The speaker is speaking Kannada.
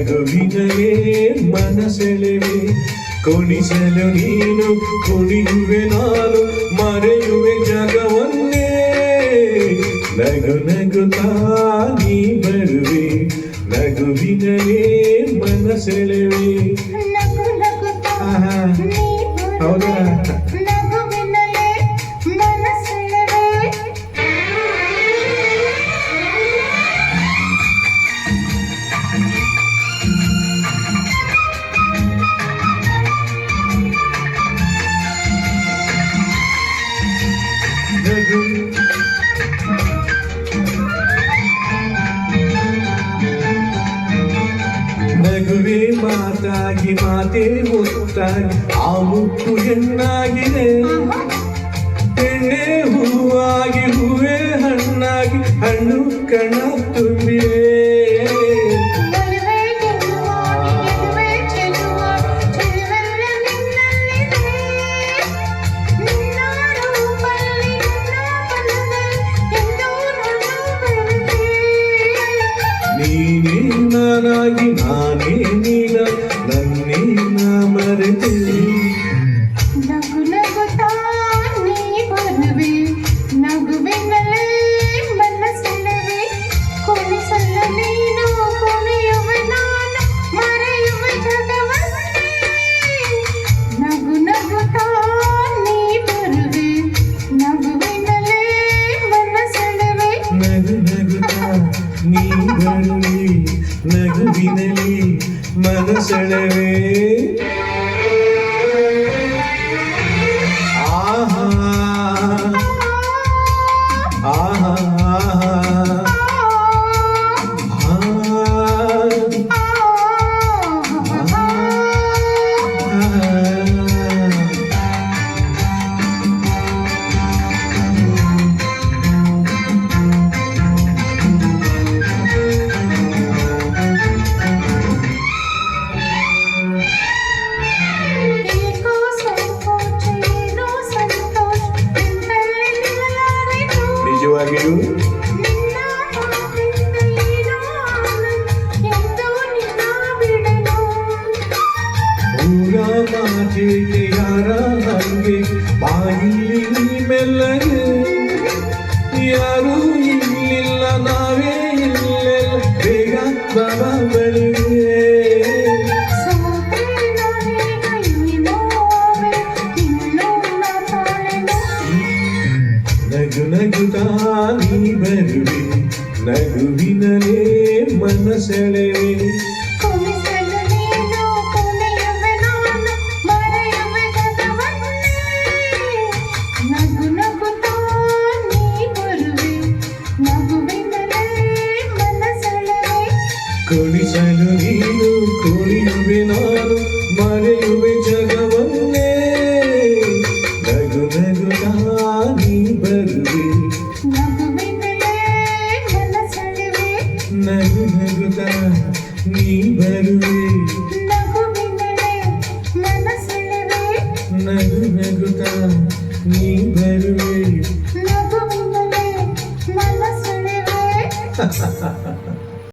ನಗುವಿನಲೇ ಮನಸೆಳೆವೆ ಕುಣಿಸಲು ನೀನು ಕುಣಿಯುವೆ ನಾನು ಮರೆಯುವೆ ಜಗವನ್ನೇ ನಗು ನಗುತ್ತಾ ನೀ ಬರುವೆ ನಗುವಿನಲೇ ಮನಸೆಳೆವೆ ಹೌದಾ ನಗುವೆ ಮಾತಾಗಿ ಮಾತೇ ಮುತ್ತಾಗಿ ಆ ಮುತ್ತು ಹೆಣ್ಣಾಗಿದೆ ಹೆಣ್ಣೆ ಹೂವಾಗಿ ಹೂವೇ ಹಣ್ಣಾಗಿ ಹಣ್ಣು ಕಣ ತುಂಬಿವೆ ನೀನೇ ನಾನಾಗಿ ನಾನೇ ನೀನ ನನ್ನೇ ನಾ ಮರೆತೆ ನಗು ನಗುತ್ತಾ ನೀ ಬರುವೆ ನಗುವಿನಲ್ಲೇ ಮನಸ್ಸೆಳೆವೆ ಕುಣಿಸಲ್ಲ ನೀನು ಕುಣಿಯುವೆ ನಾನು ಮರೆಯುವೆ ಜಗವನ್ನೇ ನಗು ನಗುತ್ತಾ ನೀ ಬರುವೆ ನಗುವಿನಲ್ಲೇ ಮನಸ್ಸೆಳೆವೆ ನಗು ನಗುತ್ತಾ ನೀ ಬರುವೆ ನಗುವಿನಲಿ ಮನಸೆಳೆವೆ ಆಹಾ ಆಹಾ ನಿಜವಾಗಿಯೂ ಊರ ಮಾತಿಗೆ ಯಾರ ಹಂಗೆ ಬಾಯಿಲಿ ಮೆಲ್ಲಗೆ ಯಾರೂ ಇಲ್ಲಿಲ್ಲ ನಾವೇ ಇಲ್ಲೆಲ್ಲ ಬೇಗ ಬರ ಬಳಿಗೆ ನಗು ನಗುತ್ತಾ ನೀ ಬರುವೆ ನಗುವಿನಲೇ ಮನಸೆಳೆವೆ ನಗು ನಗುತ್ತಾ ನೀ ಬರುವೆ ನಗುವಿನಲ್ಲೇ ಮನಸ್ಸೆಳೆವೆ ಕುಣಿಸಲು ನೀನು ಕುಣಿಯುವೆ ನಾನು ಮರೆಯುವೆ ಜಗವನ್ನೇ ನಗು ನಗುತ್ತಾ ನೀ ಬರುವೆ ನಗುವಿನಲ್ಲೇ ಮನಸ್ಸೆಳೆವೆ ನಗು ನಗುತ್ತಾ ನೀ ಬರುವೆ ನಗುವಿನಲ್ಲೇ ಮನಸ್ಸೆಳೆವೆ ನಗು ನಗುತ್ತಾ ನೀ ಬರುವೆ ನಗುವಿನಲ್ಲೇ ಮನಸ್ಸೆಳೆವೆ